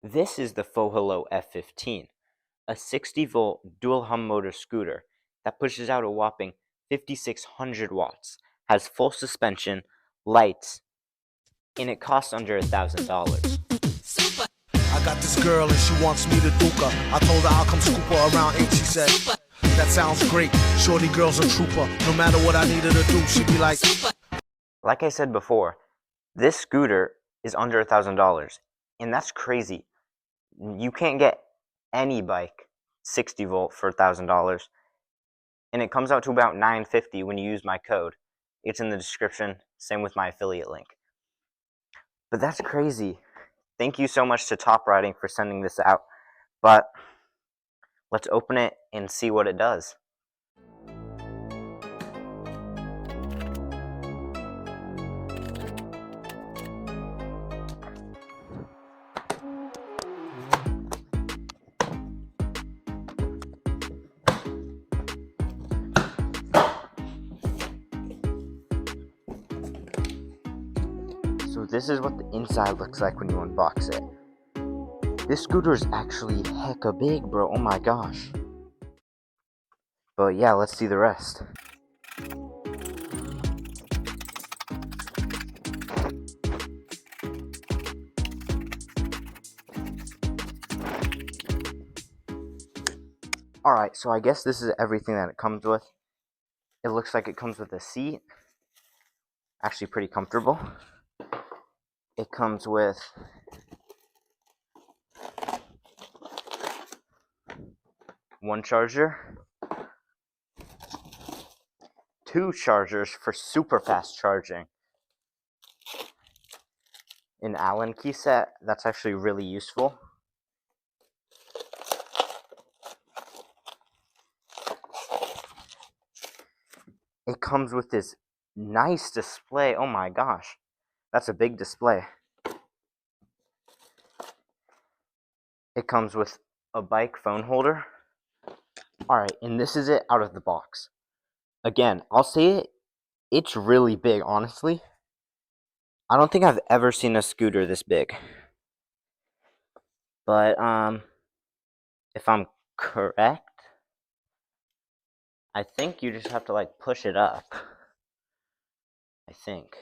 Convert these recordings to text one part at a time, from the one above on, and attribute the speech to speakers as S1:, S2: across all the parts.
S1: This is the Foholo F15, a 60-volt dual-hum motor scooter that pushes out a whopping 5,600 watts, has full suspension, lights, and it costs under $1,000.
S2: I got this girl and she wants me to duke her. I told her I'll come scoop her around 8. She said, that sounds great. Shorty girl's a trooper. No matter what I need her to do, she'd be like,
S1: Like I said before, this scooter is under $1,000, and that's crazy. You can't get any bike 60 volt for $1,000, and it comes out to about $950 when you use my code. It's in the description, same with my affiliate link. But that's crazy. Thank you so much to Top Riding for sending this out, but let's open it and see what it does. So this is what the inside looks like when you unbox it. This scooter is actually hecka big, bro. Oh my gosh. But yeah, let's see the rest. Alright, so I guess this is everything that it comes with. It looks like it comes with a seat. Actually pretty comfortable. It comes with one charger, two chargers for super fast charging, an Allen key set that's actually really useful, it comes with this nice display. Oh my gosh, that's a big display. It comes with a bike phone holder. Alright, and this is it out of the box. Again, I'll say it's really big, honestly. I don't think I've ever seen a scooter this big. But, if I'm correct, I think you just have to, like, push it up. I think.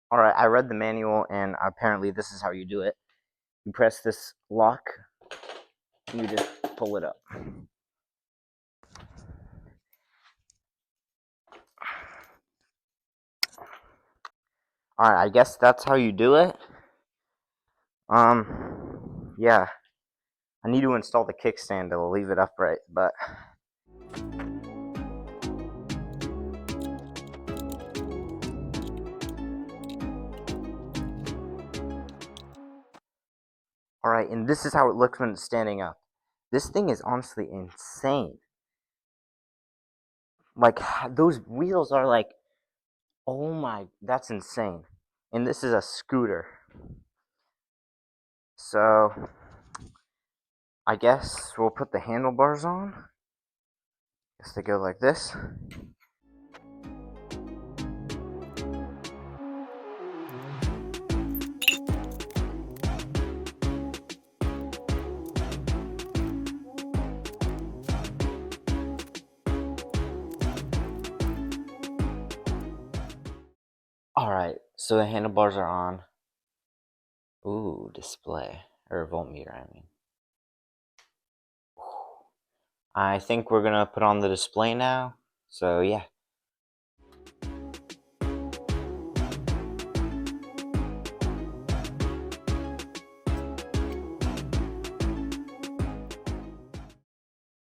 S1: Alright, I read the manual, and apparently this is how you do it. You press this lock, and you just pull it up. Alright, I guess that's how you do it. Yeah. I need to install the kickstand to leave it upright, but... Alright, and this is how it looks when it's standing up. This thing is honestly insane. Like, those wheels are like... Oh my... That's insane. And this is a scooter. So... I guess we'll put the handlebars on. Guess they go like this. Alright, so the handlebars are on. Ooh, display. Or voltmeter, I mean. I think we're gonna put on the display now. So, yeah.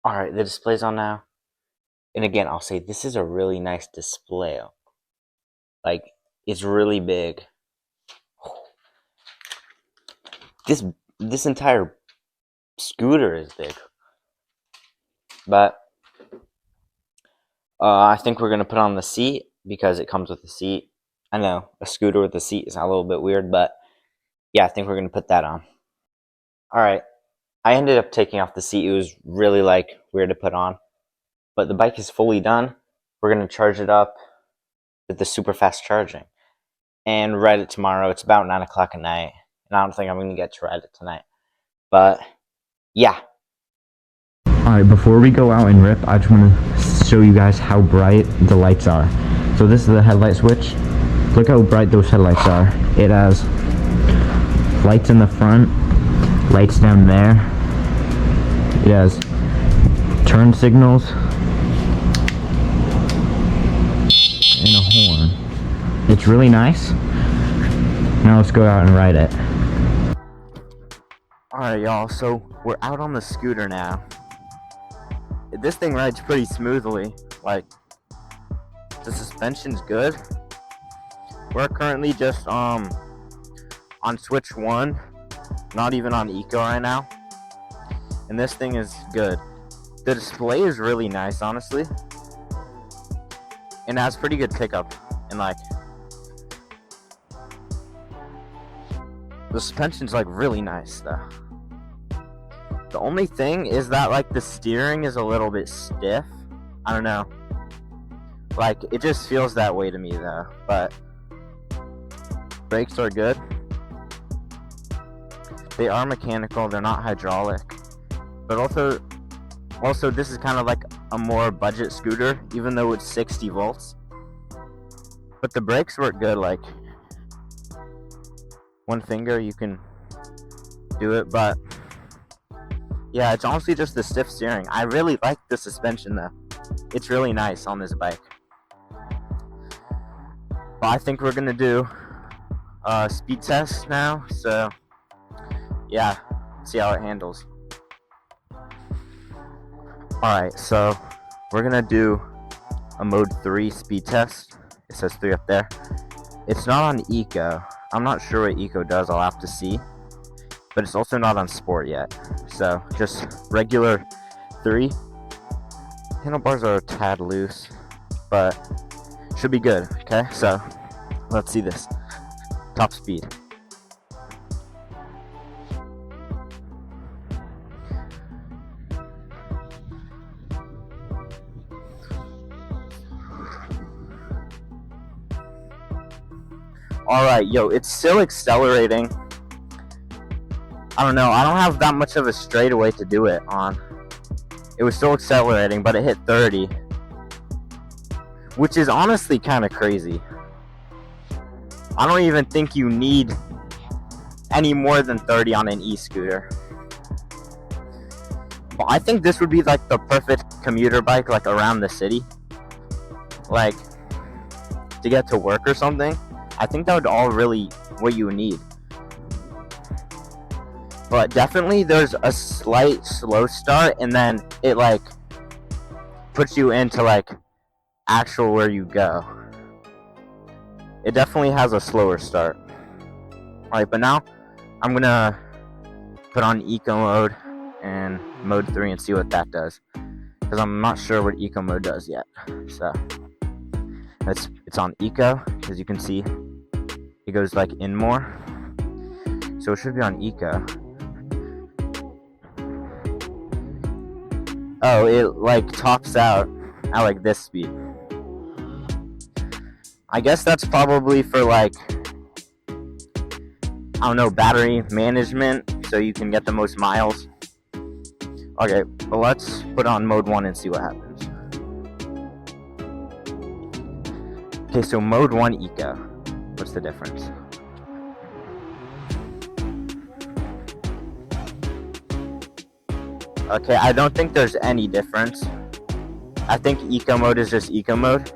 S1: Alright, the display's on now. And again, I'll say this is a really nice display. Like, it's really big. This entire scooter is big. But I think we're gonna put on the seat because it comes with a seat. I know a scooter with a seat is a little bit weird, but yeah, I think we're gonna put that on. Alright, I ended up taking off the seat. It was really like weird to put on, but the bike is fully done. We're gonna charge it up with the super fast charging, and ride it tomorrow. It's about 9 o'clock at night, and I don't think I'm going to get to ride it tonight. But yeah.
S3: Alright, before we go out and rip, I just want to show you guys how bright the lights are. So this is the headlight switch. Look how bright those headlights are. It has lights in the front, lights down there. It has turn signals and a horn. It's really nice. Now let's go out and ride it.
S1: Alright, y'all, so we're out on the scooter now. This thing rides pretty smoothly. Like, the suspension's good. We're currently just on switch 1, not even on eco right now, and this thing is good. The display is really nice, honestly, and it has pretty good pickup, and like the suspension's like really nice though. The only thing is that like the steering is a little bit stiff. I don't know, like it just feels that way to me though. But brakes are good. They are mechanical, they're not hydraulic. But also this is kind of like a more budget scooter, even though it's 60 volts. But the brakes work good, like one finger you can do it. But yeah, it's honestly just the stiff steering. I really like the suspension though. It's really nice on this bike. Well, I think we're gonna do a speed test now, so yeah, see how it handles. Alright, so we're gonna do a mode 3 speed test. It says 3 up there. It's not on eco. I'm not sure what eco does, I'll have to see. But it's also not on sport yet. So just regular 3. Handlebars are a tad loose, but should be good. Okay, so let's see this. Top speed. Alright, yo, it's still accelerating. I don't know, I don't have that much of a straightaway to do it on. It was still accelerating, but it hit 30. Which is honestly kind of crazy. I don't even think you need any more than 30 on an e-scooter. But I think this would be like the perfect commuter bike, like around the city. Like, to get to work or something. I think that would all really what you need. But definitely there's a slight slow start, and then it like puts you into like actual where you go. It definitely has a slower start. Alright, but now I'm gonna put on eco mode and mode 3 and see what that does, because I'm not sure what eco mode does yet. So it's on eco, as you can see it goes like in more, so it should be on eco. Oh, it like tops out at like this speed. I guess that's probably for like, I don't know, battery management, so you can get the most miles. Okay, but let's put on mode 1 and see what happens. Okay, so mode 1 eco. What's the difference? Okay, I don't think there's any difference. I think eco mode is just eco mode.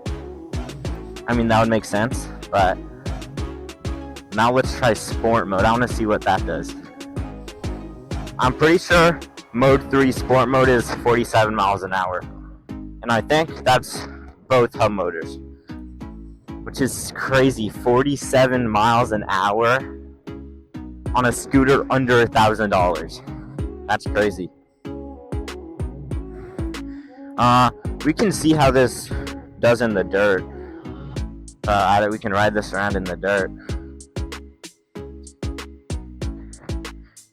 S1: I mean, that would make sense, but now let's try sport mode. I want to see what that does. I'm pretty sure mode 3 sport mode is 47 miles an hour. And I think that's both hub motors, which is crazy. 47 miles an hour on a scooter under $1,000. That's crazy. We can see how this does in the dirt. We can ride this around in the dirt.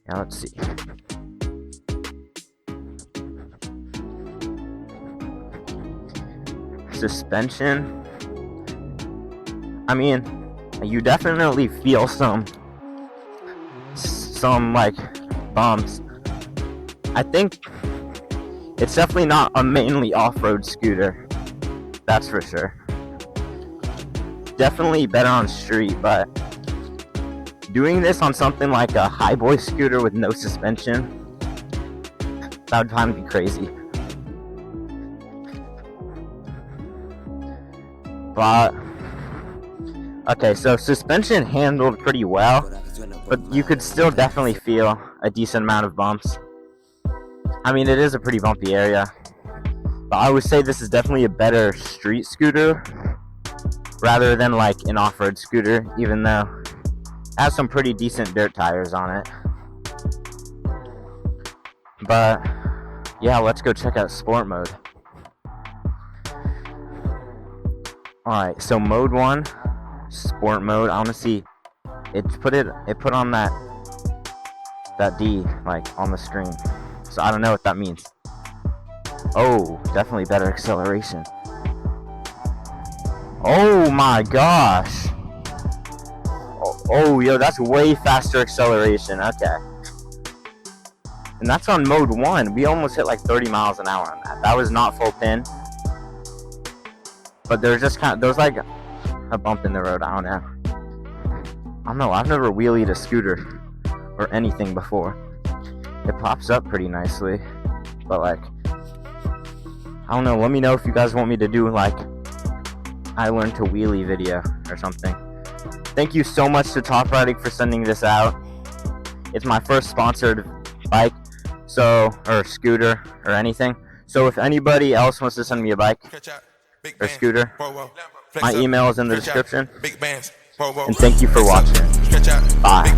S1: Now let's see. Suspension.
S3: I mean, you definitely feel some like bumps. I think it's definitely not a mainly off-road scooter, that's for sure. Definitely better on street, but doing this on something like a highboy scooter with no suspension, that would probably be crazy. But okay, so suspension handled pretty well, but you could still definitely feel a decent amount of bumps. I mean, it is a pretty bumpy area, but I would say this is definitely a better street scooter rather than like an off-road scooter, even though it has some pretty decent dirt tires on it. But yeah, let's go check out sport mode. Alright, so mode 1, sport mode. I want to see it put on that D like on the screen. So I don't know what that means. Oh, definitely better acceleration. Oh my gosh. Oh, yo, that's way faster acceleration. Okay. And that's on mode 1. We almost hit like 30 miles an hour on that. That was not full pin. But there's just there's like a bump in the road. I don't know. I've never wheelied a scooter or anything before. It pops up pretty nicely. But like, I don't know. Let me know if you guys want me to do like I learned to wheelie video or something. Thank you so much to Top Riding for sending this out. It's my first sponsored bike, or scooter or anything. So if anybody else wants to send me a bike or scooter, my email is in the description. And thank you for watching. Bye.